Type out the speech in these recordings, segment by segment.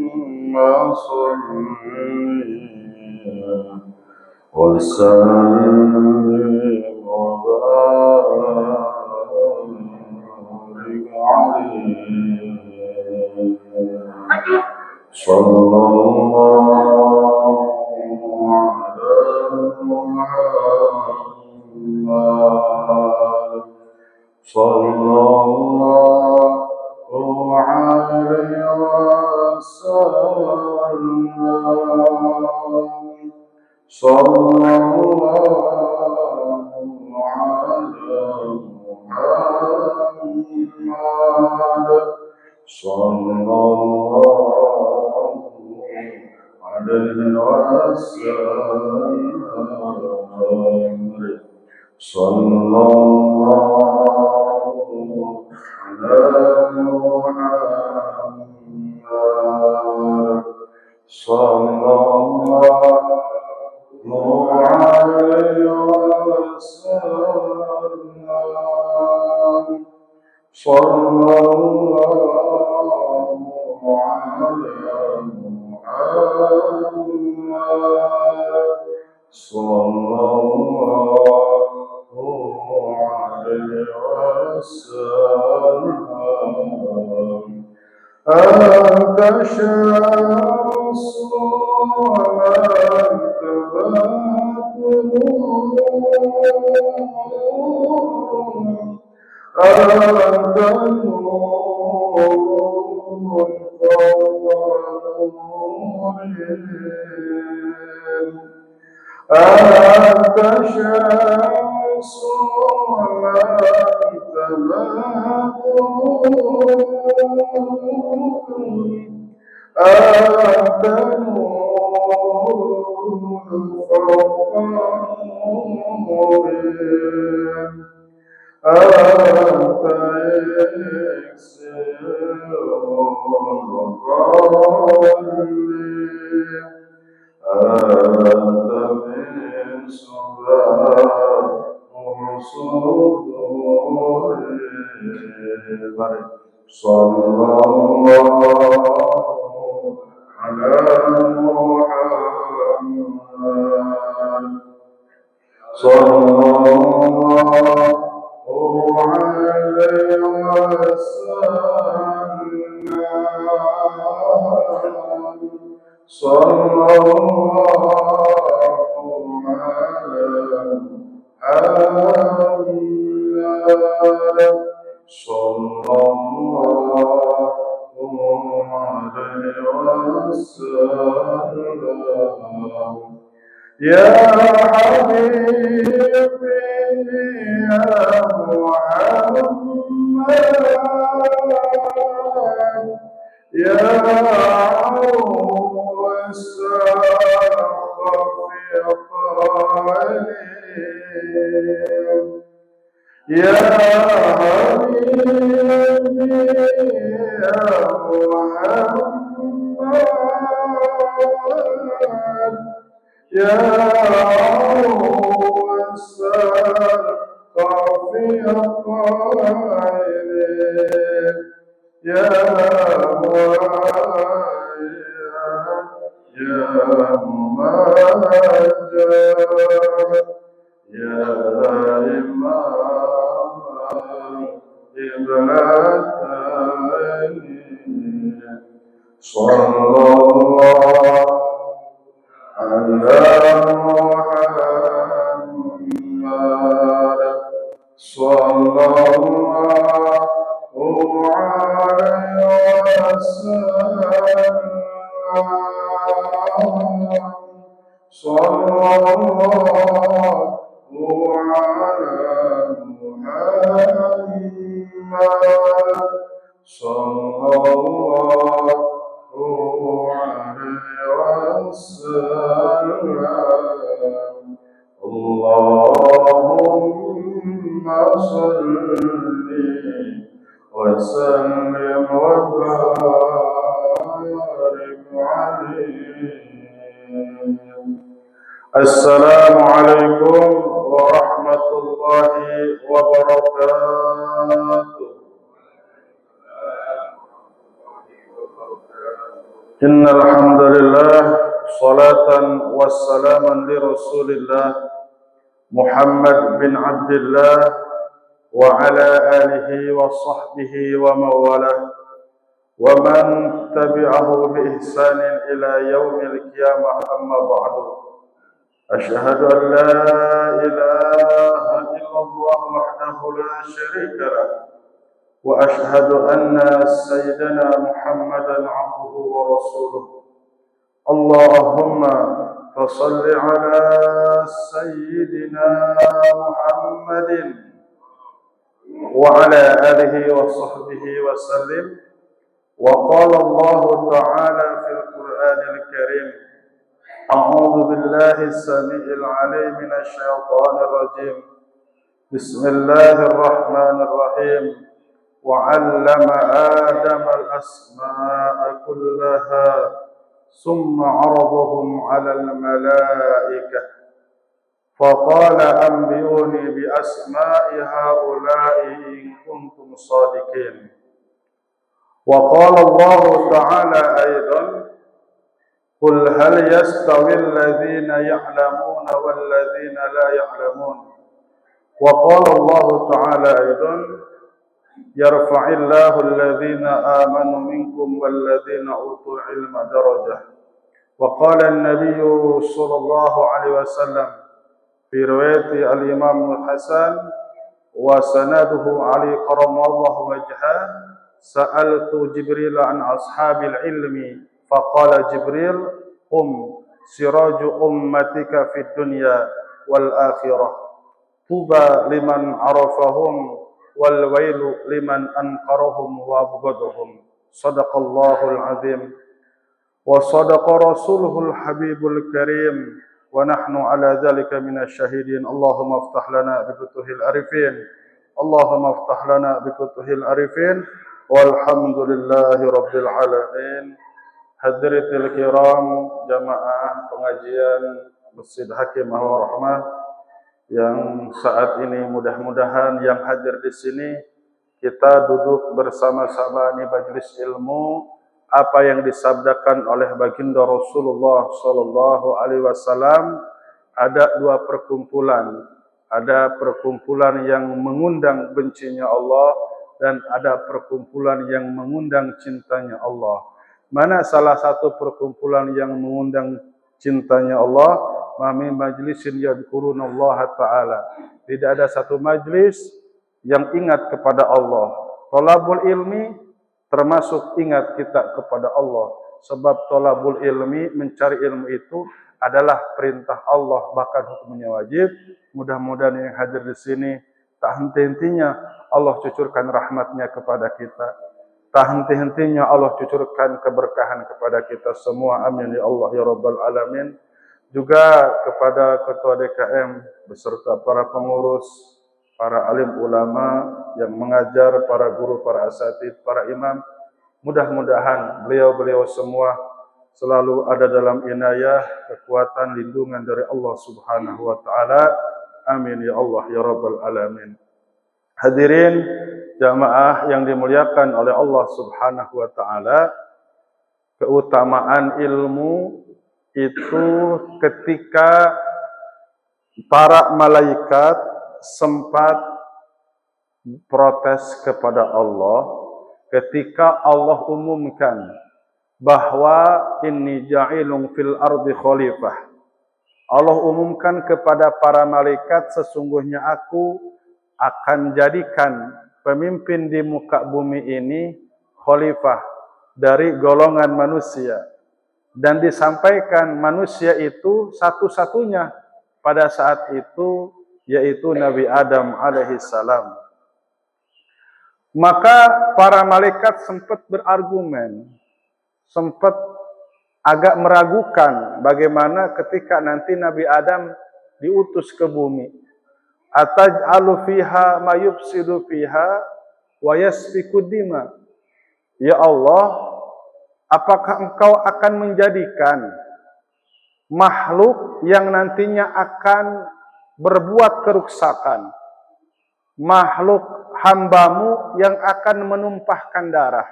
اللهم صل وسلم وبارك عليه صلى الله على محمد صلى الله عليه وسلم صلى الله على محمد صلى الله عليه وسلم صلى الله على محمد صلى الله عليه وسلم صلى الله على محمد صلى الله عليه وسلم أنت شمس وأنت بدر أنت نور أنت شمس وأنت بدر أنت نور فوق نور أنت يكسر الظالم أنت من سباب صدور صلى الله على محمد صلى الله عليه وسلم صلى الله على محمد صلى الله عليه وسلم يا حبيبي يا محمد يا عروس يا حبيبي يا محمد يا عروس قافي الطائر يا ممجد يا إمام ابنتين صلى الله على محمد صلى الله عليه وسلم صلى الله على محمد صلى الله عليه وسلم اللهم صل وسلم وبارك عليه. السلام عليكم ورحمة الله وبركاته. إن الحمد لله صلاة والسلاما لرسول الله محمد بن عبد الله وعلى آله وصحبه ومن والاه ومن تبعه بإحسان إلى يوم القيامة. أما بعد، أشهد أن لا إله إلا الله وحده لا شريك له، وأشهد أن سيدنا محمدا عبده ورسوله. اللهم فصل على سيدنا محمد وعلى آله وصحبه وسلم. وقال الله تعالى في القرآن الكريم: أعوذ بالله السميع العليم من الشيطان الرجيم. بسم الله الرحمن الرحيم. وعلم آدم الأسماء كلها ثم عرضهم على الملائكة فقال أنبئوني بأسماء هؤلاء إن كنتم صادقين. وقال الله تعالى أيضا: قل هل يستوي الذين يعلمون والذين لا يعلمون. وقال الله تعالى أيضا: يرفع الله الذين آمنوا منكم والذين أوتوا العلم درجة. وقال النبي صلى الله عليه وسلم في رواية الإمام الحسن وسنده علي كرم الله وجهه: سألت جبريل عن أصحاب العلم فقال جبريل: هم سراج أمتك في الدنيا والآخرة، طوبى لمن عرفهم والويل لمن أنكرهم وأبغضهم. صدق الله العظيم وصدق رسوله الحبيب الكريم ونحن على ذلك من الشهيدين. اللهم افتح لنا بفتوح العارفين، اللهم افتح لنا بفتوح العارفين، والحمد لله رب العالمين. Hadirin kiram, jamaah pengajian Masjid Hakim Mahwa Rahmah yang saat ini mudah-mudahan yang hadir di sini kita duduk bersama-sama di majelis ilmu apa yang disabdakan oleh baginda Rasulullah sallallahu alaihi wasallam. Ada dua perkumpulan, ada perkumpulan yang mengundang bencinya Allah dan ada perkumpulan yang mengundang cintanya Allah. Mana salah satu perkumpulan yang mengundang cintanya Allah? Mami majlisin yadhkuruna Allah Ta'ala. Tidak ada satu majlis yang ingat kepada Allah. Thalabul ilmi termasuk ingat kita kepada Allah. Sebab thalabul ilmi, mencari ilmu itu adalah perintah Allah, bahkan hukumnya wajib. Mudah-mudahan yang hadir di sini tak henti-hentinya Allah cucurkan rahmatnya kepada kita. Tak henti-hentinya Allah cucurkan keberkahan kepada kita semua. Amin ya Allah ya Rabbal Alamin. Juga kepada Ketua DKM beserta para pengurus, para alim ulama yang mengajar, para guru, para asatidz, para imam. Mudah-mudahan beliau-beliau semua selalu ada dalam inayah, kekuatan, lindungan dari Allah Subhanahu wa Ta'ala. Amin ya Allah ya Rabbal Alamin. Hadirin jamaah yang dimuliakan oleh Allah Subhanahu wa Ta'ala, keutamaan ilmu itu ketika para malaikat sempat protes kepada Allah ketika Allah umumkan bahwa inni ja'ilun fil ardi khalifah. Allah umumkan kepada para malaikat, sesungguhnya aku akan jadikan pemimpin di muka bumi ini khalifah dari golongan manusia. Dan disampaikan manusia itu satu-satunya pada saat itu, yaitu Nabi Adam alaihissalam. Maka para malaikat sempat berargumen, sempat agak meragukan bagaimana ketika nanti Nabi Adam diutus ke bumi. Ataj'alu fiha ma yufsidu fiha wa yasfiku dima. Ya Allah, apakah engkau akan menjadikan makhluk yang nantinya akan berbuat kerusakan, makhluk hambamu yang akan menumpahkan darah.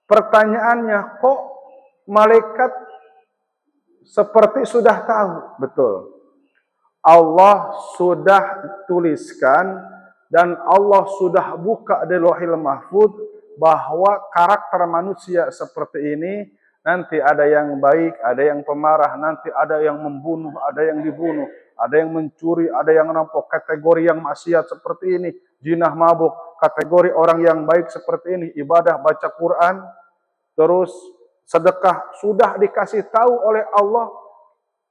Pertanyaannya, kok malaikat seperti sudah tahu? Betul. Allah sudah tuliskan dan Allah sudah buka di Lauhil Mahfuz bahwa karakter manusia seperti ini, nanti ada yang baik, ada yang pemarah, nanti ada yang membunuh, ada yang dibunuh, ada yang mencuri, ada yang merampok. Kategori yang maksiat seperti ini, jinah mabuk. Kategori orang yang baik seperti ini, ibadah, baca Quran, terus sedekah, sudah dikasih tahu oleh Allah,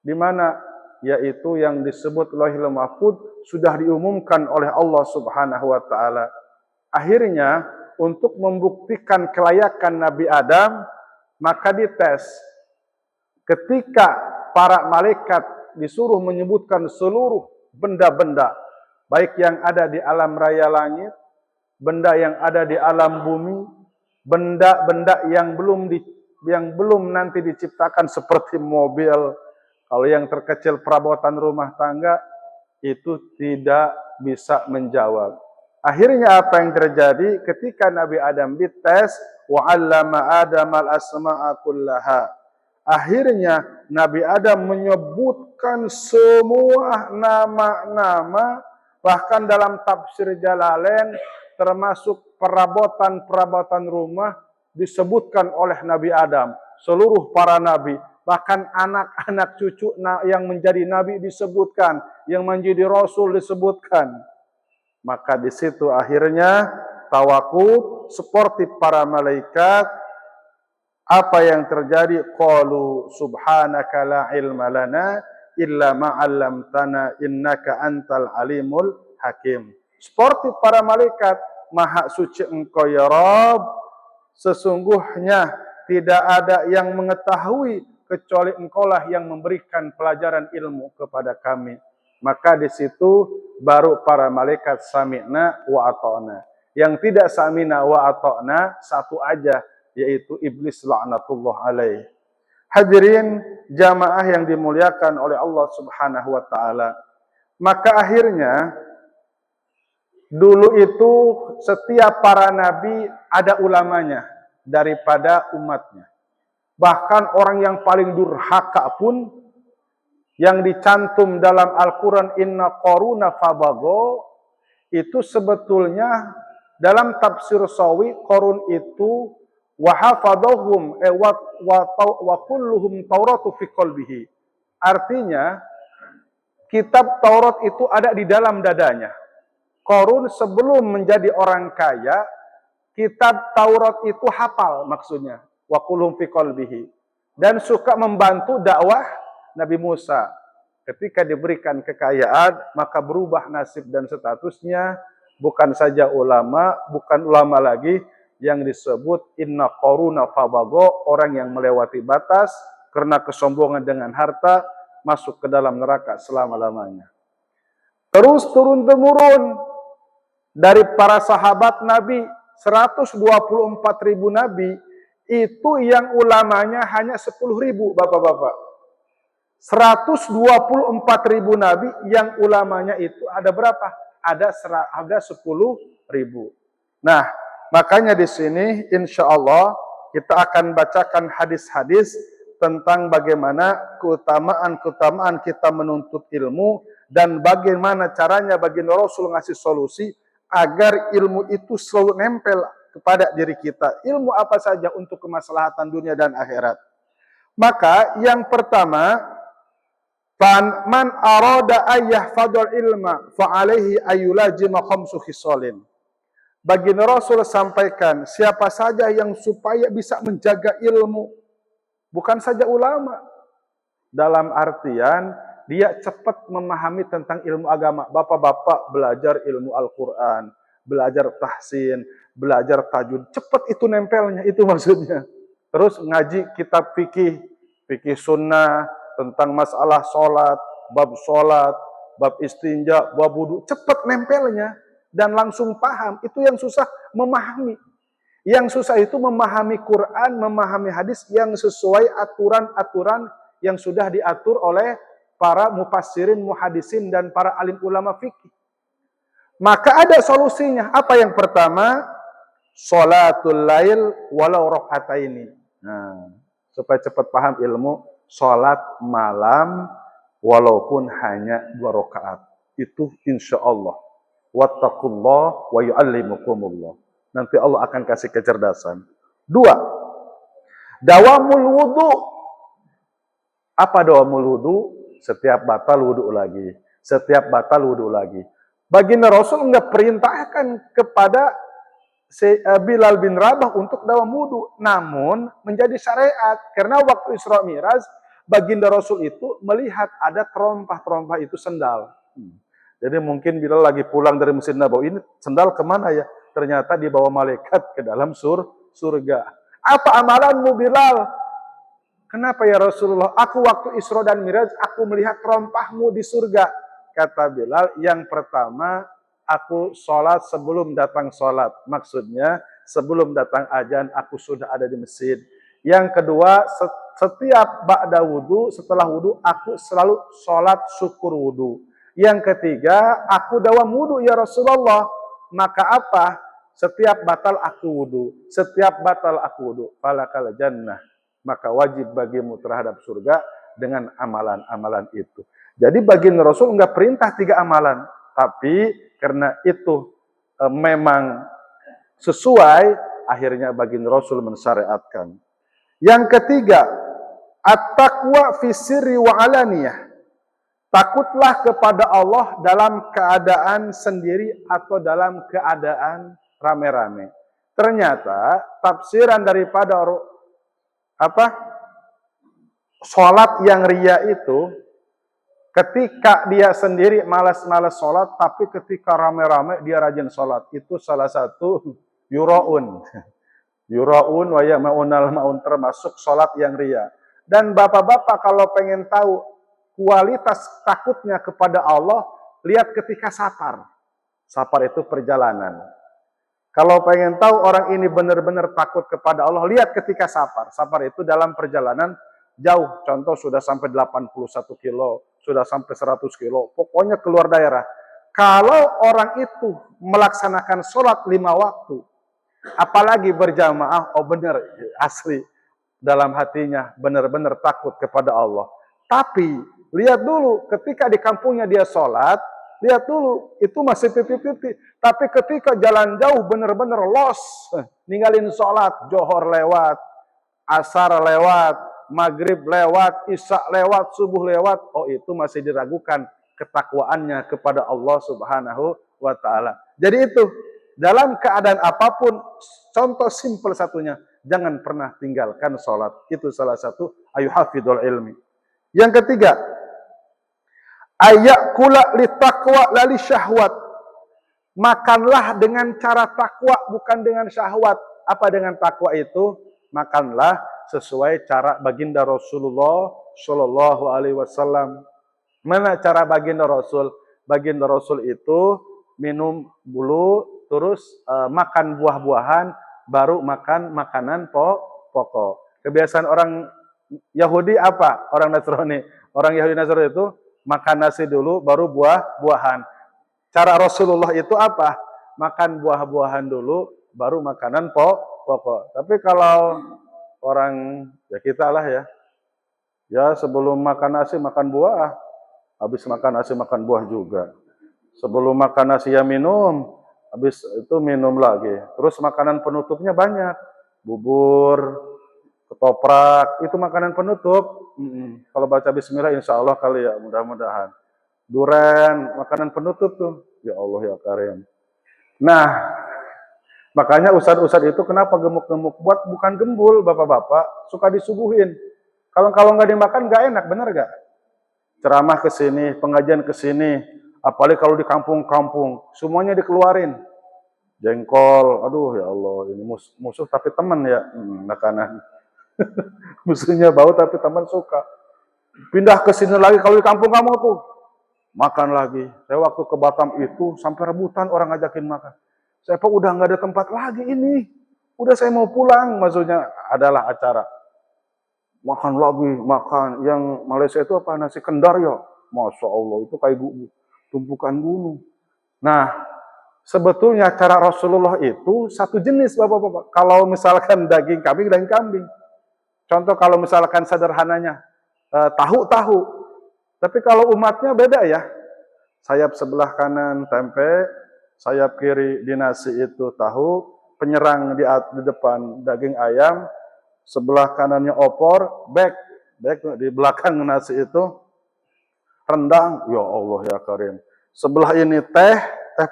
di mana yaitu yang disebut Lauhil Mahfuz sudah diumumkan oleh Allah Subhanahu wa taala. Akhirnya untuk membuktikan kelayakan Nabi Adam, maka dites. Ketika para malaikat disuruh menyebutkan seluruh benda-benda, baik yang ada di alam raya langit, benda yang ada di alam bumi, benda-benda yang belum nanti diciptakan seperti mobil. Kalau yang terkecil perabotan rumah tangga, itu tidak bisa menjawab. Akhirnya apa yang terjadi ketika Nabi Adam dites, wa 'allama Adam al-asma'a kullaha. Akhirnya Nabi Adam menyebutkan semua nama-nama, bahkan dalam tafsir Jalalain termasuk perabotan-perabotan rumah disebutkan oleh Nabi Adam. Seluruh para nabi, bahkan anak-anak cucu yang menjadi nabi disebutkan, yang menjadi rasul disebutkan. Maka di situ akhirnya tawakuf seperti para malaikat. Apa yang terjadi? Qalu subhanaka la ilma lana illa ma 'allamtana innaka antal alimul hakim. Seperti para malaikat, maha suci Engkau ya Rabb, sesungguhnya tidak ada yang mengetahui kecuali Engkaulah yang memberikan pelajaran ilmu kepada kami. Maka di situ baru para malaikat sami'na wa ata'na. Yang tidak sami'na wa ata'na satu aja, yaitu iblis laknatullah alaih. Hadirin jamaah yang dimuliakan oleh Allah Subhanahu wa taala. Maka akhirnya dulu itu setiap para nabi ada ulamanya daripada umatnya. Bahkan orang yang paling durhaka pun yang dicantum dalam Al-Quran inna qaruna fabago, itu sebetulnya dalam tafsir Sawi, Qarun itu wahafadhum wa kulluhum tauratu fi qalbihi. Artinya kitab Taurat itu ada di dalam dadanya. Qarun sebelum menjadi orang kaya, kitab Taurat itu hafal maksudnya. Wa kulluhum fi qalbihi. Dan suka membantu dakwah Nabi Musa. Ketika diberikan kekayaan, maka berubah nasib dan statusnya. Bukan saja ulama, bukan ulama lagi, yang disebut inna qaruna fabago, orang yang melewati batas karena kesombongan dengan harta, masuk ke dalam neraka selama-lamanya. Terus turun-temurun dari para sahabat Nabi, 124.000 Nabi, itu yang ulamanya hanya 10.000, Bapak-Bapak. 124.000 Nabi yang ulamanya itu ada berapa? Ada 10.000. Nah, makanya di sini insya Allah kita akan bacakan hadis-hadis tentang bagaimana keutamaan kita menuntut ilmu dan bagaimana caranya baginda Rasul ngasih solusi agar ilmu itu selalu nempel kepada diri kita. Ilmu apa saja untuk kemaslahatan dunia dan akhirat. Maka yang pertama, man arada ayyahfadul ilma fa'alaihi ayyulajima khamsu khisalin. Baginda Rasul sampaikan, siapa saja yang supaya bisa menjaga ilmu, bukan saja ulama, dalam artian dia cepat memahami tentang ilmu agama. Bapak-bapak belajar ilmu Al-Quran, belajar tahsin, belajar tajwid, cepat itu nempelnya, itu maksudnya. Terus ngaji kitab fikih sunnah, tentang masalah sholat, bab istinja, bab wudu, cepat nempelnya dan langsung paham. Itu yang susah memahami. Yang susah itu memahami Quran, memahami hadis yang sesuai aturan-aturan yang sudah diatur oleh para mufassirin, muhadisin, dan para alim ulama fikih. Maka ada solusinya. Apa yang pertama? Sholatul lail walau rakaataini. Nah, supaya cepat paham ilmu, sholat malam walaupun hanya 2 rakaat. Itu insya Allah. Wattaqullah wa yu'allimukumullah. Nanti Allah akan kasih kecerdasan. 2. Dawamul wudu. Apa dawamul wudu? Setiap batal wudu lagi. Setiap batal wudu lagi. Baginda Rasul enggak perintahkan kepada Bilal bin Rabah untuk dawam wudu, namun menjadi syariat karena waktu Isra Mi'raj Baginda Rasul itu melihat ada terompah-terompah itu sendal. Jadi mungkin Bilal lagi pulang dari Masjid Nabawi, ini sendal kemana ya? Ternyata dibawa malaikat ke dalam surga. Apa amalanmu Bilal? Kenapa ya Rasulullah? Aku waktu Isra dan Mi'raj aku melihat terompahmu di surga. Kata Bilal, yang pertama aku sholat sebelum datang sholat. Maksudnya sebelum datang azan aku sudah ada di masjid. Yang kedua, setiap ba'da wudu, setelah wudu aku selalu sholat syukur wudu. Yang ketiga, aku dawam wudu ya Rasulullah. Maka apa? Setiap batal aku wudu. Setiap batal aku wudu. Falakal jannah. Maka wajib bagimu terhadap surga dengan amalan-amalan itu. Jadi baginda Rasul enggak perintah 3 amalan. Tapi karena itu memang sesuai, akhirnya baginda Rasul mensyariatkan. Yang ketiga, at-taqwa fi sirri wa alaniyah. Takutlah kepada Allah dalam keadaan sendiri atau dalam keadaan rame-rame. Ternyata tafsiran daripada sholat yang ria itu, ketika dia sendiri malas-malas sholat, tapi ketika rame-rame dia rajin sholat. Itu salah satu yura'un. Yura'un wa yama'unal ma'un, termasuk sholat yang ria. Dan bapak-bapak kalau pengen tahu kualitas takutnya kepada Allah, lihat ketika safar. Safar itu perjalanan. Kalau pengen tahu orang ini benar-benar takut kepada Allah, lihat ketika safar. Safar itu dalam perjalanan jauh. Contoh sudah sampai 81 kilo, sudah sampai 100 kilo. Pokoknya keluar daerah. Kalau orang itu melaksanakan sholat 5 waktu, apalagi berjamaah, oh benar, asli. Dalam hatinya benar-benar takut kepada Allah. Tapi, lihat dulu ketika di kampungnya dia sholat, lihat dulu, itu masih titik-titik. Tapi ketika jalan jauh benar-benar los, ninggalin sholat, johor lewat, asar lewat, maghrib lewat, isya lewat, subuh lewat, oh itu masih diragukan ketakwaannya kepada Allah Subhanahu wa Ta'ala. Jadi itu, dalam keadaan apapun, contoh simpel satunya, jangan pernah tinggalkan sholat. Itu salah satu ayuhafidul ilmi. Yang ketiga, ayakula li taqwa lali syahwat. Makanlah dengan cara takwa, bukan dengan syahwat. Apa dengan takwa itu? Makanlah sesuai cara baginda Rasulullah Shallallahu Alaihi Wasallam. Mana cara baginda Rasul? Baginda Rasul itu minum dulu, terus makan buah-buahan, baru makan makanan pokok. Kebiasaan orang Yahudi apa? Orang Nasrani. Orang Yahudi Nasrani itu makan nasi dulu, baru buah-buahan. Cara Rasulullah itu apa? Makan buah-buahan dulu, baru makanan pokok. Tapi kalau orang, ya kita lah ya. Ya sebelum makan nasi, makan buah. Habis makan nasi, makan buah juga. Sebelum makan nasi ya minum. Habis itu minum lagi. Terus makanan penutupnya banyak. Bubur, ketoprak, itu makanan penutup. Kalau baca bismillah insya Allah kali ya, mudah-mudahan. Duren, makanan penutup tuh. Ya Allah ya Karim. Nah, makanya ustadz-ustadz itu kenapa gemuk-gemuk? Buat bukan gembul, bapak-bapak. Suka disuguhin. Kalau nggak dimakan nggak enak, bener nggak? Ceramah ke sini, pengajian ke sini. Apalagi kalau di kampung-kampung, semuanya dikeluarin. Jengkol, aduh ya Allah, ini musuh tapi teman ya. Makanan. Musuhnya bau tapi teman suka. Pindah ke sini lagi kalau di kampung kamu tuh. Makan lagi. Saya waktu ke Batam itu sampai rebutan orang ngajakin makan. Saya udah nggak ada tempat lagi ini. Udah saya mau pulang. Maksudnya adalah acara. Makan lagi, makan. Yang Malaysia itu apa? Nasi kendar ya. Masya Allah, itu kayak tumpukan gunung. Nah, Sebetulnya cara Rasulullah itu satu jenis, Bapak-bapak. Kalau misalkan daging kambing. Contoh kalau misalkan sederhananya tahu. Tapi kalau umatnya beda ya. Sayap sebelah kanan tempe, sayap kiri di nasi itu tahu, penyerang di depan daging ayam, sebelah kanannya opor, back di belakang nasi itu rendang. Ya Allah ya Karim. Sebelah ini teh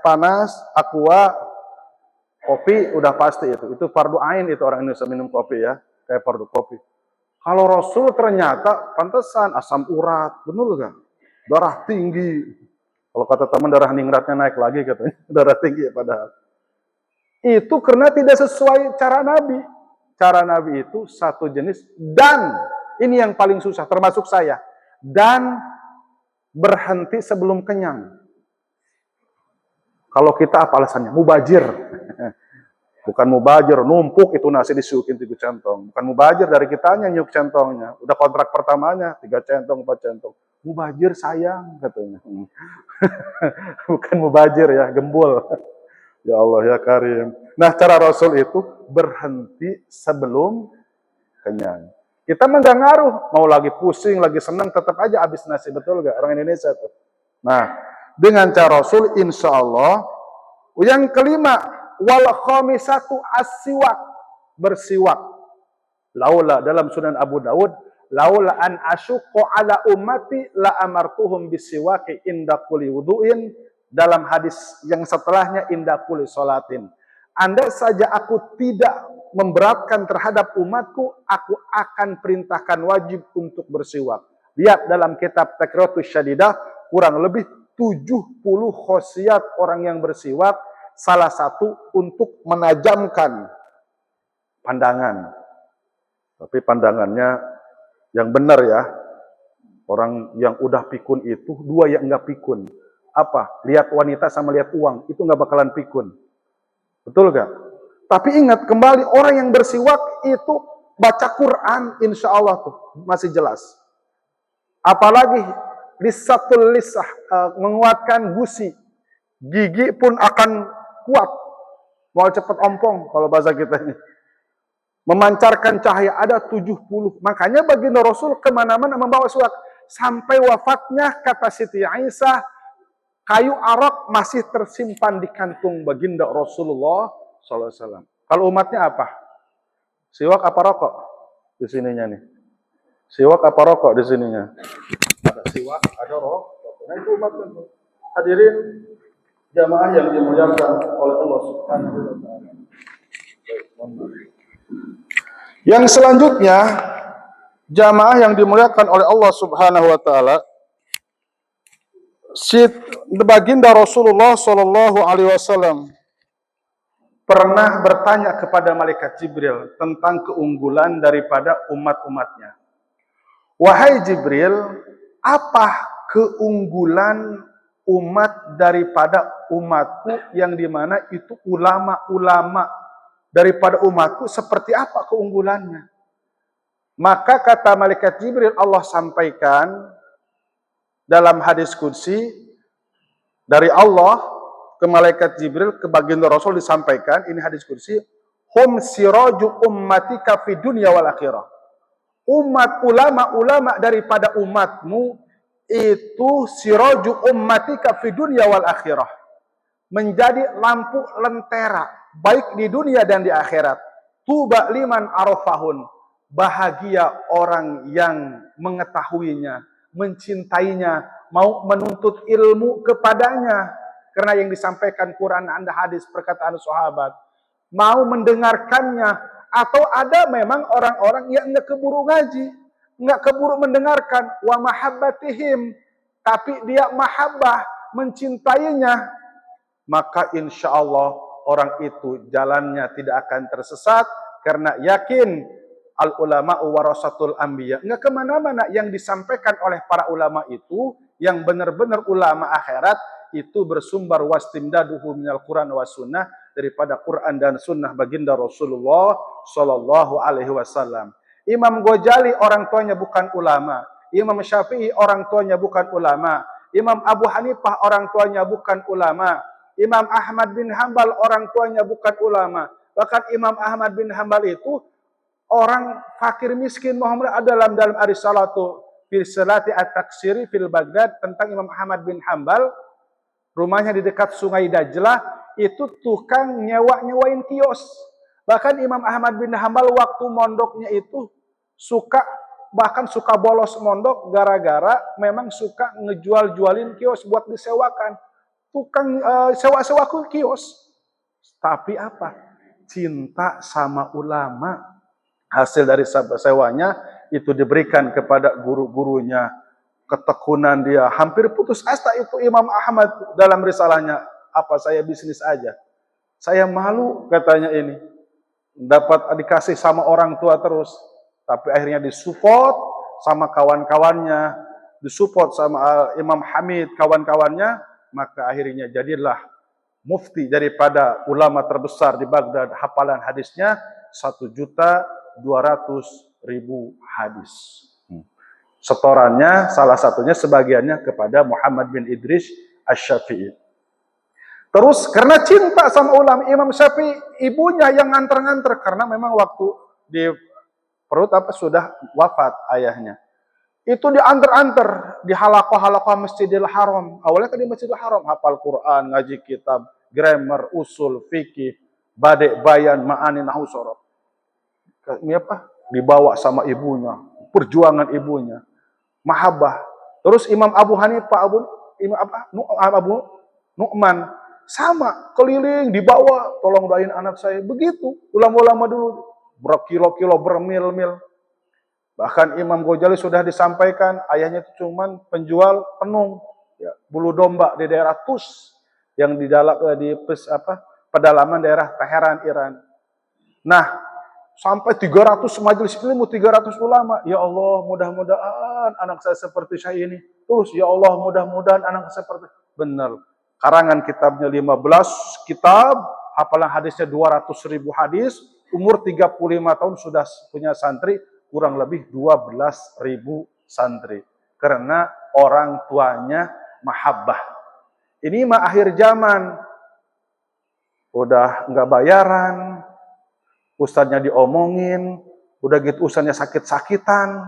panas, aqua, kopi udah pasti itu. Itu fardu ain itu orang Indonesia minum kopi ya, kayak fardu kopi. Kalau Rasul ternyata pantesan asam urat, benar gak? Darah tinggi. Kalau kata teman darah ningratnya naik lagi katanya, darah tinggi padahal. Itu karena tidak sesuai cara Nabi. Cara Nabi itu satu jenis dan ini yang paling susah termasuk saya. Dan berhenti sebelum kenyang. Kalau kita apa alasannya? Mubajir. Bukan mubajir, numpuk itu nasi disukin 3 centong. Bukan mubajir dari kitanya nyuk centongnya. Udah kontrak pertamanya 3 centong, 4 centong. Mubajir sayang katanya. Bukan mubajir ya, gembul. Ya Allah ya Karim. Nah cara Rasul itu berhenti sebelum kenyang. Kita mah nggak ngaruh, mau lagi pusing, lagi senang, tetap aja habis nasi, betul gak? Orang Indonesia tuh. Nah, dengan cara Rasul, insya Allah. Yang kelima, wal khamisatu as-siwak, bersiwak. Laula dalam Sunan Abu Dawud, laula an asyuqqa ala ummati la amartuhum bisiwaki inda kulli wudu'in, dalam hadis yang setelahnya inda kulli salatin. Andai saja aku tidak memberatkan terhadap umatku, aku akan perintahkan wajib untuk bersiwak. Lihat dalam kitab Taqriyatus Syadidah, kurang lebih 70 khosiat orang yang bersiwak, salah satu untuk menajamkan pandangan. Tapi pandangannya yang benar ya. Orang yang udah pikun itu, 2 yang enggak pikun. Apa? Lihat wanita sama lihat uang, itu enggak bakalan pikun. Betul gak? Tapi ingat kembali orang yang bersiwak itu baca Quran insya Allah tuh masih jelas. Apalagi lisatul lisah, menguatkan gusi. Gigi pun akan kuat. Mau cepat ompong kalau bahasa kita ini. Memancarkan cahaya ada 70. Makanya baginda Rasul kemana-mana membawa siwak. Sampai wafatnya kata Siti Aisyah, kayu arak masih tersimpan di kantung baginda Rasulullah SAW. Kalau umatnya apa? Siwak apa rokok? Di sininya nih. Siwak apa rokok di sininya? Ada siwak, ada rokok. Nah itu umatnya. Hadirin jamaah yang dimuliakan oleh Allah Subhanahu wa taala. Yang selanjutnya, jamaah yang dimuliakan oleh Allah Subhanahu wa taala, baginda Rasulullah sallallahu alaihi wasallam pernah bertanya kepada malaikat Jibril tentang keunggulan daripada umat-umatnya. Wahai Jibril, apa keunggulan umat daripada umatku yang dimana itu ulama-ulama daripada umatku, seperti apa keunggulannya? Maka kata malaikat Jibril, Allah sampaikan dalam hadis qudsi dari Allah ke malaikat Jibril, ke baginda Rasul disampaikan, ini hadis qudsi, hum siraju ummatika fi dunya wal akhirah. Umat ulama-ulama daripada umatmu itu siraju ummatika fi dunya wal akhirah. Menjadi lampu lentera baik di dunia dan di akhirat. Tuba liman arafahun. Bahagia orang yang mengetahuinya, mencintainya, mau menuntut ilmu kepadanya. Karena yang disampaikan Quran, anda hadis, perkataan sahabat. Mau mendengarkannya. Atau ada memang orang-orang yang enggak keburu ngaji. Enggak keburu mendengarkan. Wa mahabbatihim. Tapi dia mahabbah, mencintainya. Maka insya Allah orang itu jalannya tidak akan tersesat. Karena yakin al-ulama'u warasatul anbiya. Enggak kemana-mana yang disampaikan oleh para ulama itu. Yang benar-benar ulama akhirat. Itu bersumber wastimdaduhu minal Quran wa sunnah, daripada Quran dan sunnah baginda Rasulullah sallallahu alaihi wasallam. Imam Ghazali orang tuanya bukan ulama, Imam Syafi'i orang tuanya bukan ulama, Imam Abu Hanifah orang tuanya bukan ulama, Imam Ahmad bin Hambal orang tuanya bukan ulama. Bahkan Imam Ahmad bin Hambal itu orang fakir miskin. Muhammad dalam Ar-Risalatu fil Salati at-Taksiri fil Baghdad tentang Imam Ahmad bin Hambal, rumahnya di dekat Sungai Dajlah, itu tukang nyewain kios. Bahkan Imam Ahmad bin Hambal waktu mondoknya itu suka bolos mondok gara-gara memang suka ngejual-jualin kios buat disewakan. Tukang sewa-sewa kios. Tapi apa? Cinta sama ulama. Hasil dari sewanya itu diberikan kepada guru-gurunya. Ketekunan dia, hampir putus asa itu Imam Ahmad dalam risalahnya. Apa saya bisnis aja? Saya malu katanya ini. Dapat dikasih sama orang tua terus. Tapi akhirnya disupport sama kawan-kawannya. Disupport sama Imam Hamid, kawan-kawannya. Maka akhirnya jadilah mufti daripada ulama terbesar di Baghdad. Hafalan hadisnya 1.200.000 hadis. Setorannya salah satunya sebagiannya kepada Muhammad bin Idris Asy-Syafi'i. Terus karena cinta sama ulama, Imam Syafi'i ibunya yang nganter-nganter karena memang waktu di perut sudah wafat ayahnya. Itu diantar-antar di halaqah Masjidil Haram. Awalnya kan di Masjidil Haram hafal Quran, ngaji kitab, grammar, usul, fikih, badek, bayan, ma'ani, nahwu, shorof. Ini dibawa sama ibunya, perjuangan ibunya. Mahabbah. Terus Imam Abu Hanifah, Abu Nu'man sama keliling dibawa, tolong doain anak saya. Begitu ulama-ulama dulu berkilo-kilo, bermil-mil. Bahkan Imam Ghazali sudah disampaikan ayahnya itu cuman penjual tenung, ya, bulu domba di daerah Tus yang di pedalaman daerah Teheran, Iran. Nah, sampai 300 majelis ilmu, 300 ulama. Ya Allah, mudah-mudahan anak saya seperti saya ini. Terus, ya Allah, mudah-mudahan anak saya seperti. Benar. Karangan kitabnya 15 kitab, hafalan hadisnya 200.000 hadis, umur 35 tahun sudah punya santri, kurang lebih 12.000 santri. Karena orang tuanya mahabbah. Ini mah akhir zaman. Udah nggak bayaran, ustadznya diomongin, udah gitu ustadznya sakit-sakitan.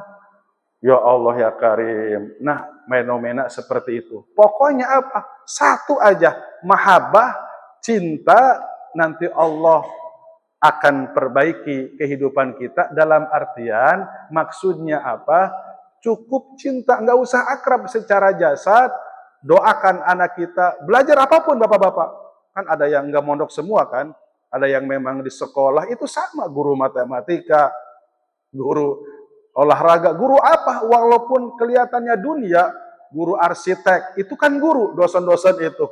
Ya Allah ya Karim. Nah, fenomena seperti itu. Pokoknya apa? Satu aja, mahabbah, cinta, nanti Allah akan perbaiki kehidupan kita dalam artian maksudnya apa? Cukup cinta, nggak usah akrab secara jasad. Doakan anak kita, belajar apapun bapak-bapak. Kan ada yang nggak mondok semua kan? Ada yang memang di sekolah itu sama, guru matematika, guru olahraga, guru apa? Walaupun kelihatannya dunia, guru arsitek, itu kan guru, dosen-dosen itu.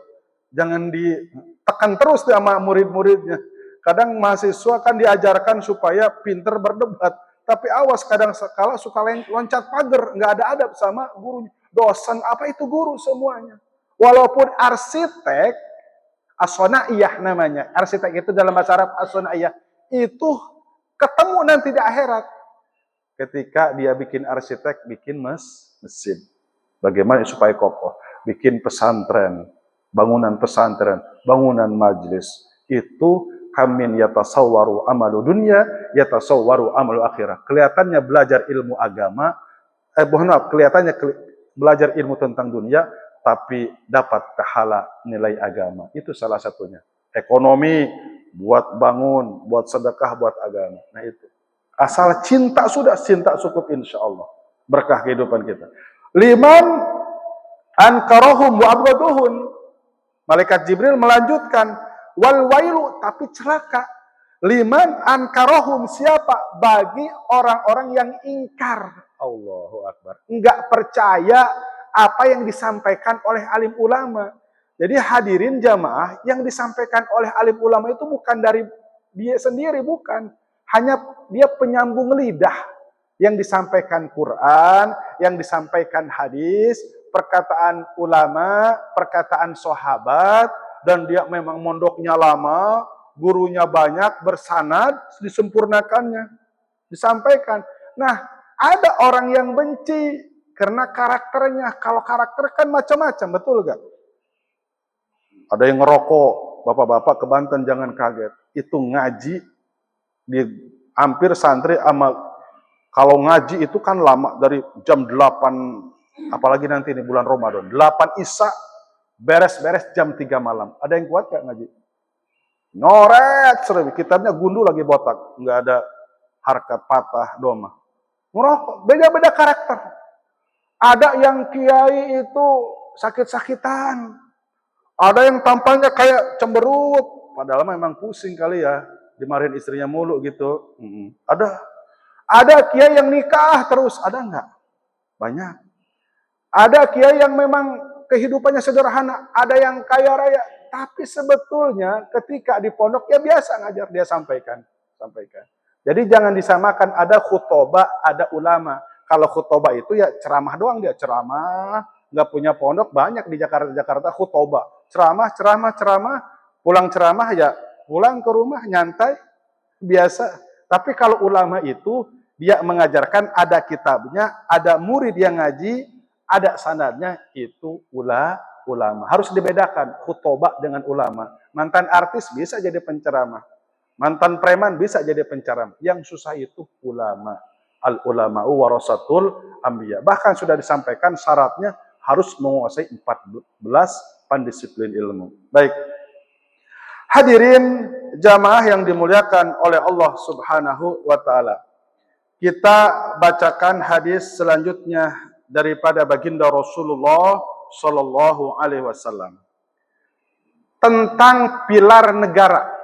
Jangan ditekan terus sama murid-muridnya. Kadang mahasiswa kan diajarkan supaya pinter berdebat. Tapi awas, kadang sekala suka loncat pagar, nggak ada adab sama gurunya. Dosen apa itu guru semuanya. Walaupun arsitek, as-sonaiyah namanya. Arsitek itu dalam bahasa Arab as-sonaiyah. Itu ketemu nanti di akhirat. Ketika dia bikin arsitek, bikin mesin. Bagaimana supaya kokoh. Bikin pesantren, bangunan majlis. Itu kamin yatasawwaru amalu dunya, yatasawwaru amalu akhirah. Kelihatannya belajar ilmu agama, kelihatannya belajar ilmu tentang dunia, tapi dapat pahala nilai agama. Itu salah satunya. Ekonomi, buat bangun, buat sedekah, buat agama. Nah itu. Asal cinta sudah, cinta cukup insya Allah. Berkah kehidupan kita. Liman ankarahum wa abgaduhun. Malaikat Jibril melanjutkan. Wal wailu, tapi celaka. Liman ankarahum, siapa? Bagi orang-orang yang ingkar. Allahu Akbar. Enggak percaya apa yang disampaikan oleh alim ulama. Jadi hadirin jamaah, yang disampaikan oleh alim ulama itu bukan dari dia sendiri, bukan. Hanya dia penyambung lidah. Yang disampaikan Quran, yang disampaikan hadis, perkataan ulama, perkataan sahabat, dan dia memang mondoknya lama, gurunya banyak, bersanad, disempurnakannya, disampaikan. Nah, ada orang yang benci karena karakternya. Kalau karakter kan macam-macam, betul gak? Ada yang ngerokok, bapak-bapak ke Banten jangan kaget. Itu ngaji di hampir santri sama, kalau ngaji itu kan lama dari jam 8, apalagi nanti ini bulan Ramadan, 8 Isya beres-beres jam 3 malam. Ada yang kuat gak ngaji? Noret, sering kitabnya gundul lagi botak, nggak ada harkat patah doma. Ngerokok, beda-beda karakter. Ada yang kiai itu sakit-sakitan. Ada yang tampangnya kayak cemberut. Padahal memang pusing kali ya. Dimarahin istrinya mulu gitu. Ada kiai yang nikah terus. Ada enggak? Banyak. Ada kiai yang memang kehidupannya sederhana. Ada yang kaya raya. Tapi sebetulnya ketika di pondok ya biasa ngajar. Dia sampaikan. Jadi jangan disamakan. Ada khutobah, ada ulama. Kalau khutbah itu ya ceramah doang, dia ceramah, nggak punya pondok, banyak di Jakarta khutbah, ceramah, pulang ceramah ya pulang ke rumah nyantai biasa. Tapi kalau ulama itu dia mengajarkan, ada kitabnya, ada murid yang ngaji, ada sanadnya, itu ulama. Harus dibedakan khutbah dengan ulama. Mantan artis bisa jadi penceramah, mantan preman bisa jadi penceramah. Yang susah itu ulama. Al-ulama'u warasatul anbiya. Bahkan sudah disampaikan syaratnya harus menguasai 14 pandisiplin ilmu. Baik. Hadirin jamaah yang dimuliakan oleh Allah Subhanahu wa taala. Kita bacakan hadis selanjutnya daripada baginda Rasulullah sallallahu alaihi wasallam tentang pilar negara,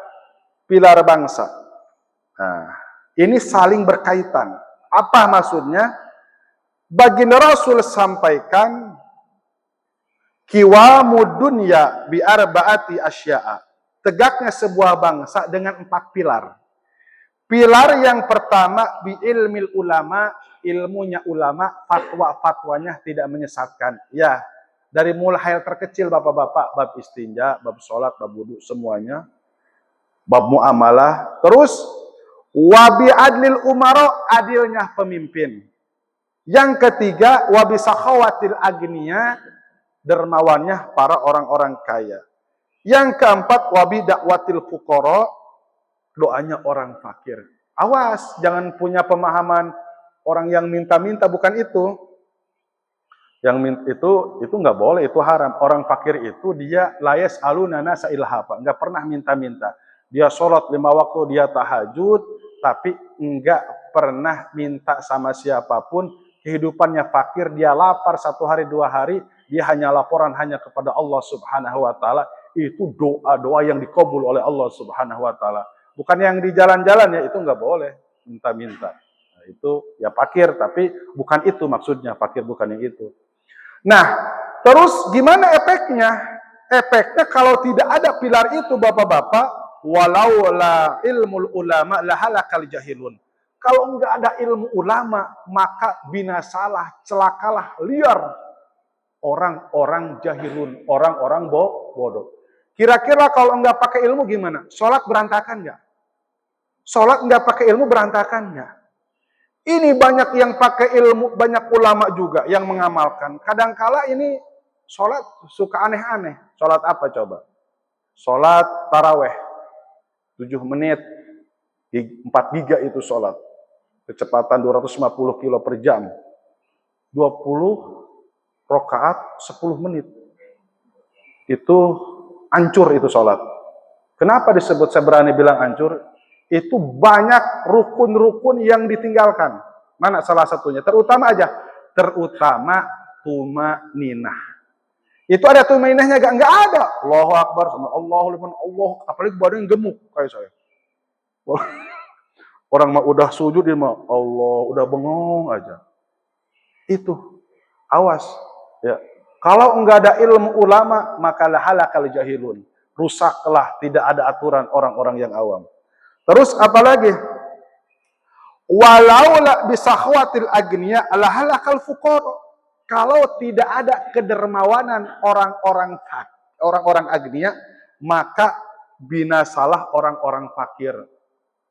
pilar bangsa. Nah, ini saling berkaitan. Apa maksudnya? Baginda Rasul sampaikan, qiwamud dunya bi arba'ati asya'a. Tegaknya sebuah bangsa dengan 4 pilar. Pilar yang pertama bi ilmil ulama, ilmunya ulama, fatwa-fatwanya tidak menyesatkan. Ya, dari mulai hal terkecil bapak-bapak, bab istinja, bab sholat, bab wudu, semuanya. Bab muamalah, terus wabi adlil umaro, adilnya pemimpin. Yang ketiga, wabi sakhawatil agniya, dermawannya para orang-orang kaya. Yang keempat, wabi dakwatil fuqara, doanya orang fakir. Awas, jangan punya pemahaman orang yang minta-minta, bukan itu. Yang itu nggak boleh, itu haram. Orang fakir itu dia layas alunana sailhafa, nggak pernah minta-minta. Dia sholat 5 waktu, dia tahajud, tapi enggak pernah minta sama siapapun. Kehidupannya fakir, dia lapar 1 hari 2 hari, dia hanya laporan hanya kepada Allah Subhanahu wa taala. Itu doa-doa yang dikabul oleh Allah Subhanahu wa taala. Bukan yang di jalan-jalan ya, itu enggak boleh minta-minta. Nah, itu ya fakir, tapi bukan itu maksudnya, fakir bukan yang itu. Nah, terus gimana efeknya? Efeknya kalau tidak ada pilar itu bapak-bapak, walau la ilmul ulama lahalakal jahilun. Kalau enggak ada ilmu ulama, maka binasalah, celakalah, liar orang-orang jahilun, orang-orang bodoh. Kira-kira kalau enggak pakai ilmu gimana? Sholat berantakan enggak? Sholat enggak pakai ilmu berantakan enggak? Ini banyak yang pakai ilmu, banyak ulama juga yang mengamalkan. Kadangkala ini sholat suka aneh-aneh. Sholat apa coba? Sholat taraweh. 7 menit. 4 giga itu sholat. Kecepatan 250 kilo per jam. 20 rakaat 10 menit. Itu hancur itu sholat. Kenapa disebut, saya berani bilang hancur? Itu banyak rukun-rukun yang ditinggalkan. Mana salah satunya? Terutama tumaninah. Itu ada tumaninahnya enggak ada. Allahu Akbar sama Allahu liman Allah, apalagi badan gemuk kayak saya. Orang mah udah sujud dia mah Allah, udah bengong aja. Itu awas ya. Kalau enggak ada ilmu ulama, maka lahalakal jahilun. Rusaklah, tidak ada aturan orang-orang yang awam. Terus apalagi? Walau la bisakhwatil agniya lahalakal fuqara. Kalau tidak ada kedermawanan orang-orang agniya, maka binasalah orang-orang fakir.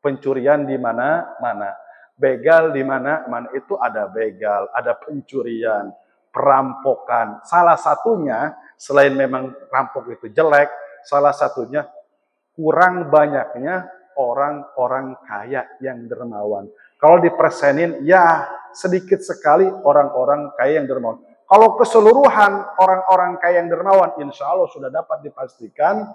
Pencurian di mana-mana, begal di mana-mana, itu ada begal, ada pencurian, perampokan. Salah satunya, selain memang rampok itu jelek, Salah satunya kurang banyaknya orang-orang kaya yang dermawan. Kalau dipersenin, ya sedikit sekali orang-orang kaya yang dermawan. Kalau keseluruhan orang-orang kaya yang dermawan, insya Allah sudah dapat dipastikan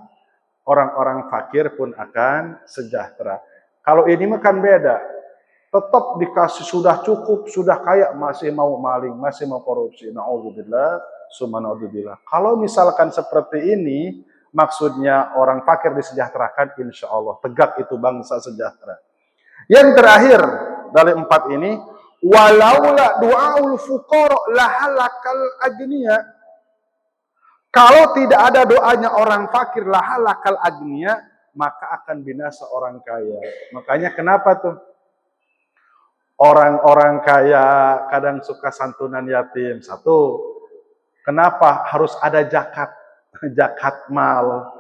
orang-orang fakir pun akan sejahtera. Kalau ini kan beda. Tetap dikasih sudah cukup, sudah kaya, masih mau maling, masih mau korupsi. Na'udzubillah, summa na'udzubillah. Kalau misalkan seperti ini, maksudnya orang fakir disejahterakan, insya Allah tegak itu bangsa sejahtera. Yang terakhir dari 4 ini, walaula du'aul fuqara lahalakal agniya. Kalau tidak ada doanya orang fakir lahalakal agniya, maka akan binasa orang kaya. Makanya kenapa tuh? Orang-orang kaya kadang suka santunan yatim. Satu, kenapa harus ada zakat? Zakat mal.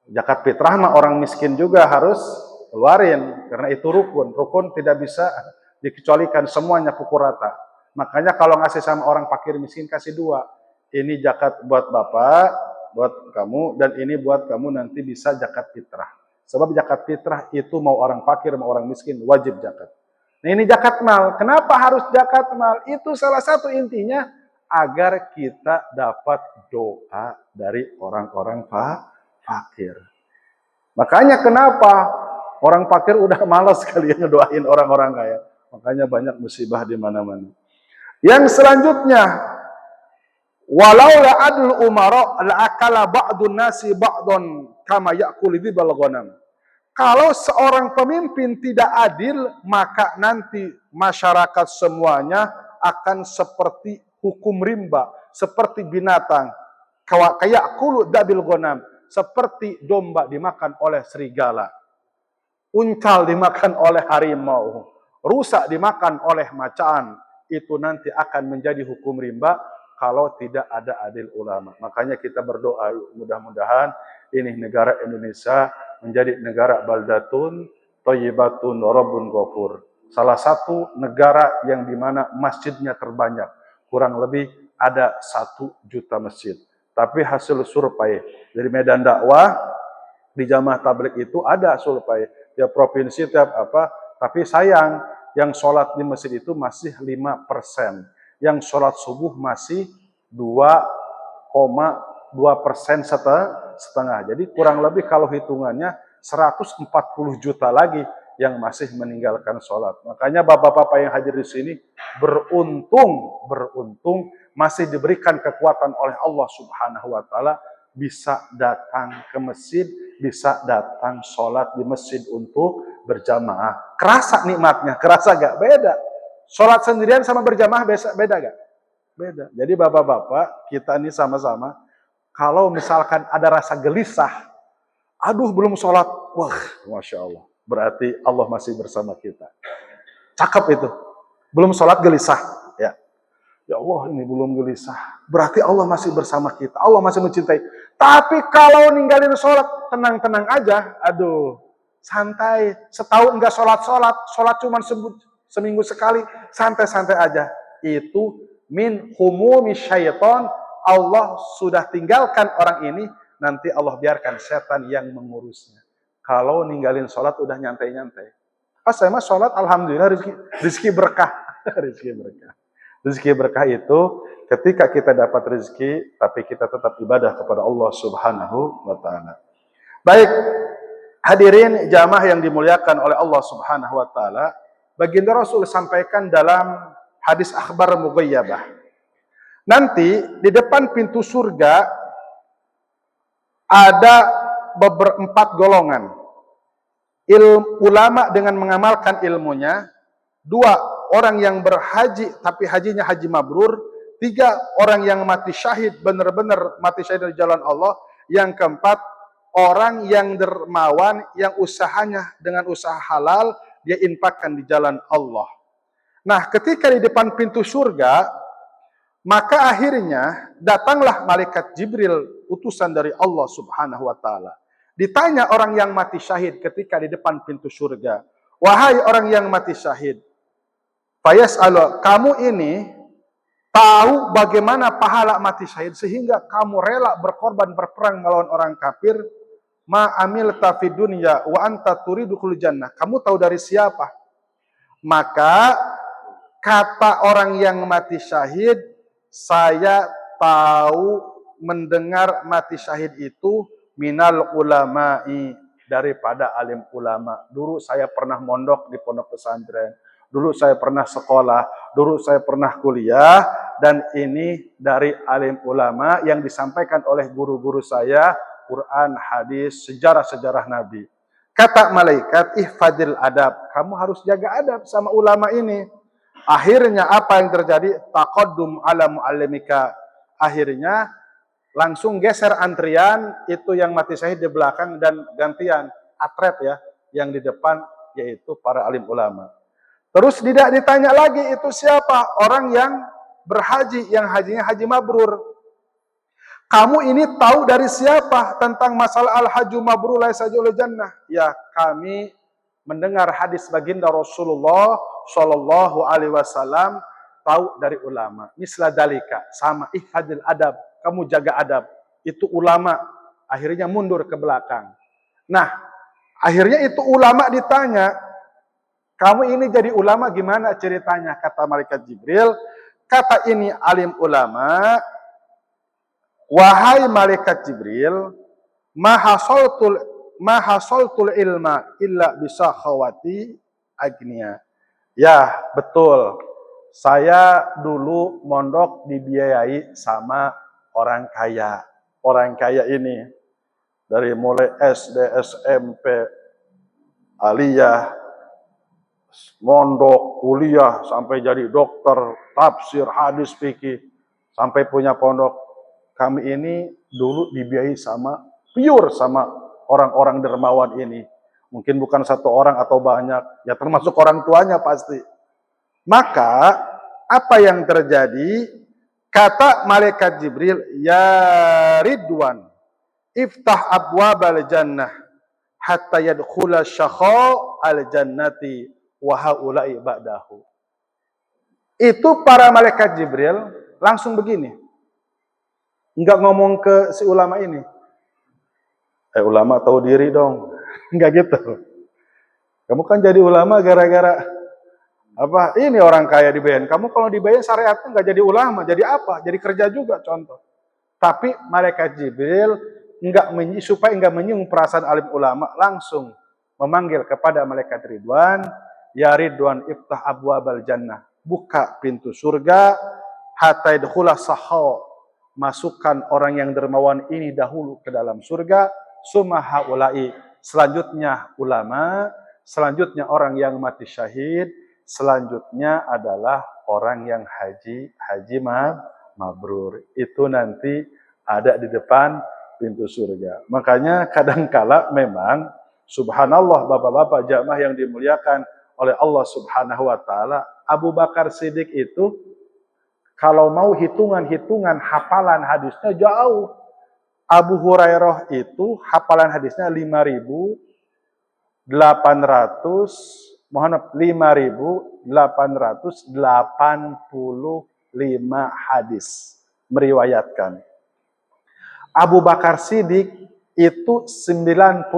Zakat fitrah mah orang miskin juga harus keluarin. Karena itu rukun. Rukun tidak bisa dikecualikan, semuanya pukul rata. Makanya kalau ngasih sama orang fakir miskin, kasih 2. Ini zakat buat bapak, buat kamu, dan ini buat kamu nanti bisa zakat fitrah. Sebab zakat fitrah itu mau orang fakir, mau orang miskin, wajib zakat. Nah ini zakat mal. Kenapa harus zakat mal? Itu salah satu intinya agar kita dapat doa dari orang-orang fakir. Makanya kenapa orang fakir udah malas sekali ngedoain orang-orang kaya. Makanya banyak musibah di mana-mana. Yang selanjutnya, walau la adul umara la akala ba'dun nasi ba'dun kama ya'kul dzibal ghanam. Kalau seorang pemimpin tidak adil, maka nanti masyarakat semuanya akan seperti hukum rimba, seperti binatang. Kayak kulu dabil gonam, seperti domba dimakan oleh serigala, uncal dimakan oleh harimau, rusa dimakan oleh macan. Itu nanti akan menjadi hukum rimba kalau tidak ada adil ulama. Makanya kita berdoa, mudah-mudahan ini negara Indonesia menjadi negara baldatun thayyibatun rabbun ghafur. Salah satu negara yang dimana masjidnya terbanyak. Kurang lebih ada 1 juta masjid. Tapi hasil survei dari Medan Dakwah di Jamaah Tabligh itu ada survei. Tiap provinsi, tiap apa. Tapi sayang, yang sholat di masjid itu masih 5%. Yang sholat subuh masih 2,2% setengah. Jadi kurang lebih kalau hitungannya 140 juta lagi yang masih meninggalkan sholat. Makanya bapak-bapak yang hadir di sini beruntung masih diberikan kekuatan oleh Allah Subhanahu wa taala bisa datang ke masjid, bisa datang sholat di masjid untuk berjamaah. Kerasa nikmatnya, kerasa gak? Beda. Sholat sendirian sama berjamaah beda gak? Beda. Jadi bapak-bapak, kita ini sama-sama, kalau misalkan ada rasa gelisah, aduh belum sholat, wah Masya Allah, berarti Allah masih bersama kita. Cakep itu. Belum sholat gelisah. Ya Allah ini belum gelisah, berarti Allah masih bersama kita, Allah masih mencintai. Tapi kalau ninggalin sholat, tenang-tenang aja, aduh, santai, setahun enggak sholat cuma seminggu sekali, santai-santai aja. Itu min humumi syaiton, Allah sudah tinggalkan orang ini, nanti Allah biarkan setan yang mengurusnya. Kalau ninggalin sholat udah nyantai-nyantai. Pas saya mah sholat, alhamdulillah rezeki berkah. Rezeki berkah. Rezeki berkah itu ketika kita dapat rezeki, tapi kita tetap ibadah kepada Allah Subhanahu wa ta'ala. Baik, hadirin jamaah yang dimuliakan oleh Allah Subhanahu wa ta'ala, baginda Rasul sampaikan dalam hadis akhbar mughayyabah. Nanti di depan pintu surga ada 4 golongan. Ulama dengan mengamalkan ilmunya, 2 orang yang berhaji tapi hajinya haji mabrur, 3 orang yang mati syahid, benar-benar mati syahid di jalan Allah, yang keempat orang yang dermawan yang usahanya dengan usaha halal dia infakkan di jalan Allah. Nah, ketika di depan pintu surga, maka akhirnya datanglah malaikat Jibril, utusan dari Allah Subhanahu wa taala. Ditanya orang yang mati syahid ketika di depan pintu surga, "Wahai orang yang mati syahid, fayas'alu, kamu ini tahu bagaimana pahala mati syahid sehingga kamu rela berkorban berperang melawan orang kafir, ma amilta fid dunya wa anta turidul jannah. Kamu tahu dari siapa? Maka kata orang yang mati syahid, saya tahu mendengar mati syahid itu minal ulama'i, daripada alim ulama. Dulu saya pernah mondok di pondok pesantren. Dulu saya pernah sekolah, dulu saya pernah kuliah, dan ini dari alim ulama yang disampaikan oleh guru-guru saya, Quran, hadis, sejarah-sejarah Nabi. Kata malaikat, ihfadil adab, kamu harus jaga adab sama ulama ini. Akhirnya apa yang terjadi? Taqaddum ala muallimika. Akhirnya langsung geser antrian, itu yang mati syahid di belakang dan gantian atret ya, yang di depan yaitu para alim ulama. Terus tidak ditanya lagi itu siapa? Orang yang berhaji, yang hajinya haji mabrur. Kamu ini tahu dari siapa tentang masalah al-hajju mabrur laisa jannah jannah? Ya, kami mendengar hadis baginda Rasulullah Shallallahu alaihi wasallam, tahu dari ulama. Misla dalika, sama ihfadil adab, kamu jaga adab. Itu ulama. Akhirnya mundur ke belakang. Nah, akhirnya itu ulama ditanya, kamu ini jadi ulama gimana ceritanya? Kata malaikat Jibril, kata ini alim ulama, wahai malaikat Jibril, ma hasaltul ilma illa bisa khawati agnia. Ya, betul. Saya dulu mondok dibiayai sama orang kaya. Orang kaya ini dari mulai SD, SMP, aliyah, mondok, kuliah, sampai jadi dokter, tafsir, hadis, fikih, sampai punya pondok. Kami ini dulu dibiayai pure sama orang-orang dermawan ini. Mungkin bukan satu orang atau banyak, ya termasuk orang tuanya pasti. Maka, apa yang terjadi? Kata malaikat Jibril, ya Ridwan, iftah abwabal jannah, hatta yadkhula syakha al-jannati wa haula'i ba'dahu. Itu para malaikat Jibril langsung begini. Enggak ngomong ke si ulama ini. Ulama tahu diri dong. Enggak gitu. Kamu kan jadi ulama gara-gara apa? Ini orang kaya dibayain. Kamu kalau dibayain syariatnya enggak jadi ulama, jadi apa? Jadi kerja juga contoh. Tapi malaikat Jibril supaya enggak menyinggung perasaan alim ulama, langsung memanggil kepada malaikat Ridwan, ya Ridwan iftah abwabal jannah, buka pintu surga, hatta yadkhula sahha, masukkan orang yang dermawan ini dahulu ke dalam surga, summa haula'i, selanjutnya ulama, selanjutnya orang yang mati syahid, selanjutnya adalah orang yang haji mabrur. Itu nanti ada di depan pintu surga. Makanya kadangkala memang subhanallah bapak-bapak jamaah yang dimuliakan oleh Allah Subhanahu wa taala, Abu Bakar Siddiq itu kalau mau hitungan-hitungan hafalan hadisnya jauh. Abu Hurairah itu hafalan hadisnya 5.885 hadis meriwayatkan. Abu Bakar Siddiq itu 99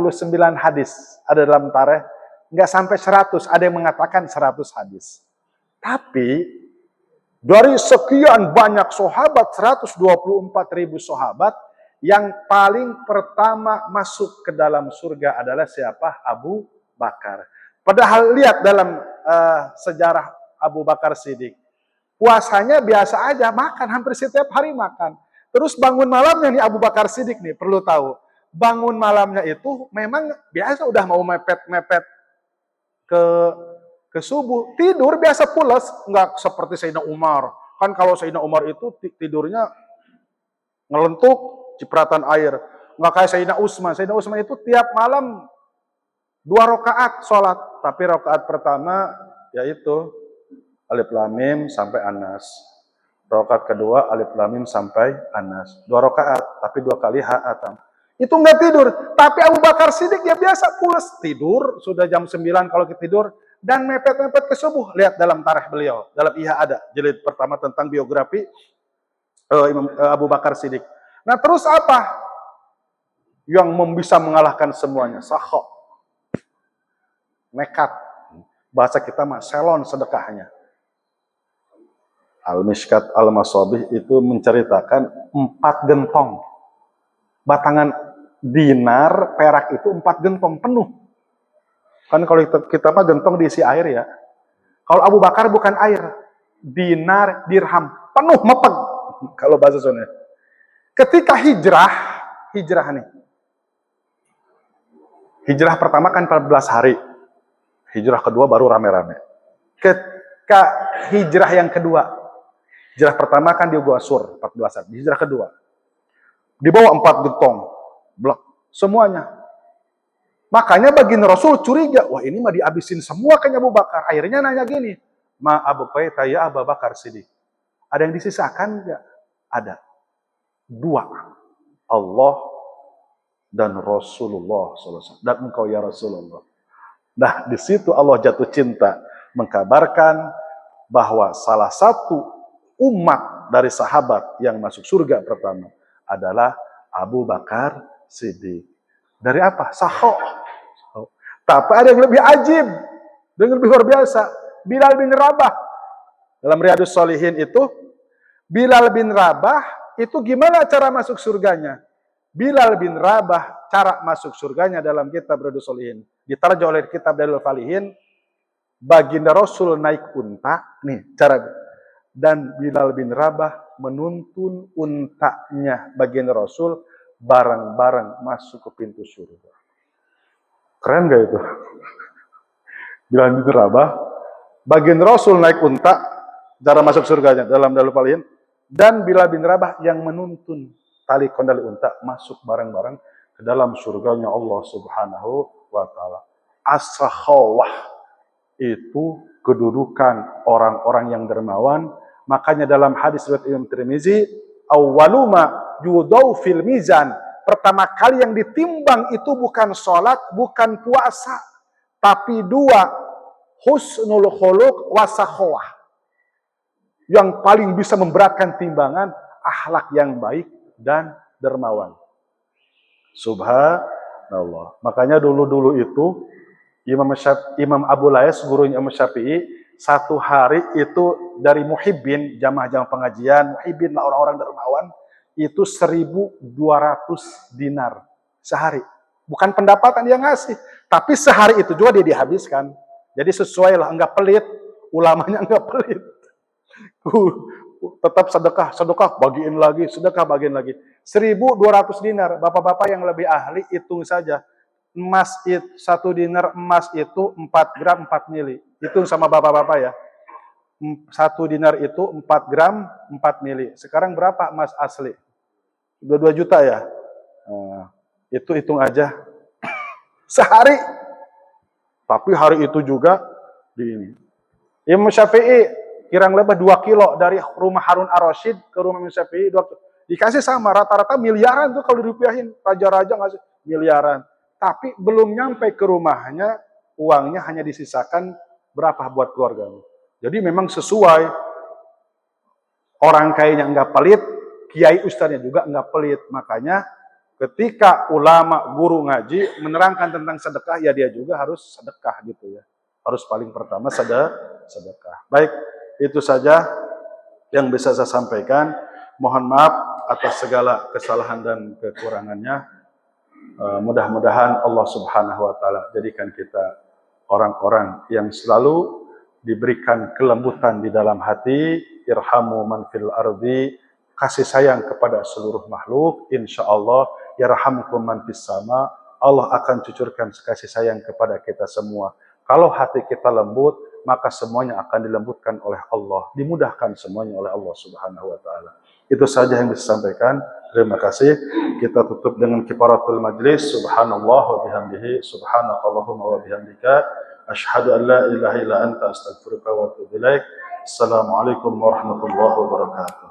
hadis ada dalam tarikh, nggak sampai 100, ada yang mengatakan 100 hadis. Tapi dari sekian banyak sahabat, 124.000 sahabat, yang paling pertama masuk ke dalam surga adalah siapa? Abu Bakar. Padahal lihat dalam sejarah Abu Bakar Siddiq, puasanya biasa aja, makan hampir setiap hari makan. Terus bangun malamnya nih Abu Bakar Siddiq nih, perlu tahu. Bangun malamnya itu memang biasa udah mau mepet-mepet ke subuh, tidur biasa pulas, nggak seperti Sayyidina Umar. Kan kalau Sayyidina Umar itu tidurnya ngelentuk, cipratan air. Nggak kayak Sayyidina Utsman. Sayyidina Utsman itu tiap malam 2 rakaat sholat. Tapi rakaat pertama yaitu Alif Lam Mim sampai Anas. Rakaat kedua Alif Lam Mim sampai Anas. 2 rakaat, tapi 2 kali Ha'atam. Itu nggak tidur. Tapi Abu Bakar Siddiq ya biasa pulas, tidur. Sudah jam 9 kalau kita tidur, dan mepet-mepet ke subuh. Lihat dalam tarikh beliau, dalam Ihya ada jilid pertama tentang biografi Imam Abu Bakar Siddiq. Nah, terus apa yang bisa mengalahkan semuanya? Sakho, nekat. Bahasa kita mah selon sedekahnya. Al-Mishkat Al-Masabih itu menceritakan 4 gentong. Batangan dinar, perak itu 4 gentong penuh. Kan kalau kita mah gentong diisi air ya. Kalau Abu Bakar bukan air. Dinar, dirham, penuh mepeg. Kalau bahasa Sunda. Ketika hijrah nih. Hijrah pertama kan 14 hari. Hijrah kedua baru rame-rame. Ketika hijrah yang kedua, hijrah pertama kan di Gua Sur 14 hari. Hijrah kedua dibawa 4 gentong, blok semuanya. Makanya baginda Rasul curiga, wah ini mah dihabisin semua kayaknya Abu Bakar. Akhirnya nanya gini, ma Abu Qaita ya Abu Bakar Siddiq. Ada yang disisakan enggak? Ada. 2. Allah dan Rasulullah SAW. Dan engkau ya Rasulullah. Nah, di situ Allah jatuh cinta mengkabarkan bahwa salah satu umat dari sahabat yang masuk surga pertama adalah Abu Bakar Siddiq. Dari apa? Sakho. Tapi ada yang lebih ajib, yang lebih luar biasa. Bilal bin Rabah. Dalam Riyadhus Shalihin itu, Bilal bin Rabah itu gimana cara masuk surganya? Bilal bin Rabah cara masuk surganya dalam kitab Riyadhus Shalihin. Ditarjah oleh kitab Dalil Falihin, baginda Rasul naik unta, nih cara. Dan Bilal bin Rabah menuntun untanya baginda Rasul bareng-bareng masuk ke pintu surga. Keren gak itu? Bilal bin Rabah, baginda Rasul naik unta, cara masuk surganya dalam Dalil Falihin, dan Bilal bin Rabah yang menuntun tali kondali unta masuk bareng-bareng ke dalam surganya Allah Subhanahu wa Ta'ala. As-sakhawah itu kedudukan orang-orang yang dermawan. Makanya dalam hadis riwayat Imam Tirmizi, awwaluma yudau fil mizan, pertama kali yang ditimbang itu bukan sholat, bukan puasa, tapi 2, husnul khuluq wasakhawah. Yang paling bisa memberatkan timbangan, akhlak yang baik dan dermawan. Subhanallah. Makanya dulu-dulu itu Imam Abu Lais, gurunya Imam Syafi'i, 1 hari itu dari muhibbin, jamaah-jamaah pengajian, muhibbin lah orang-orang dermawan, itu 1.200 dinar sehari. Bukan pendapatan dia ngasih, tapi sehari itu juga dia dihabiskan. Jadi sesuai lah, enggak pelit, ulamanya enggak pelit. Tetap sedekah bagiin lagi, sedekah bagiin lagi. 1.200 dinar. Bapak-bapak yang lebih ahli hitung saja. Emas itu 1 dinar emas itu 4 gram 4 mili. Hitung sama bapak-bapak ya. 1 dinar itu 4 gram 4 mili. Sekarang berapa emas asli? 22 juta ya. Nah, itu hitung aja. Sehari. Tapi hari itu juga di ini. Imam Syafi'i kirang lebih 2 kilo dari rumah Harun Ar-Rasyid ke rumah Imam Syafi'i, dikasih sama rata-rata miliaran tuh kalau dirupiahin, raja-raja ngasih miliaran. Tapi belum nyampe ke rumahnya, uangnya hanya disisakan berapa buat keluarganya. Jadi memang sesuai, orang kayaknya enggak pelit, kiai ustadznya juga enggak pelit. Makanya ketika ulama guru ngaji menerangkan tentang sedekah, ya dia juga harus sedekah gitu ya. Harus paling pertama sedekah. Baik, itu saja yang bisa saya sampaikan. Mohon maaf atas segala kesalahan dan kekurangannya. Mudah-mudahan Allah Subhanahu wa Ta'ala jadikan kita orang-orang yang selalu diberikan kelembutan di dalam hati. Irhamu man fil ardi, kasih sayang kepada seluruh makhluk. Insyaallah yarhamkum man fis sama, Allah akan cucurkan kasih sayang kepada kita semua. Kalau hati kita lembut, maka semuanya akan dilembutkan oleh Allah, dimudahkan semuanya oleh Allah Subhanahu wa Ta'ala. Itu saja yang bisa sampaikan. Terima kasih. Kita tutup dengan kifaratul majlis. Subhanallah wa bihamdihi, subhanakallahumma wa bihamdika, asyhadu an la ilaha illa anta, astaghfiruka wa atubu ilaik. Assalamualaikum warahmatullahi wabarakatuh.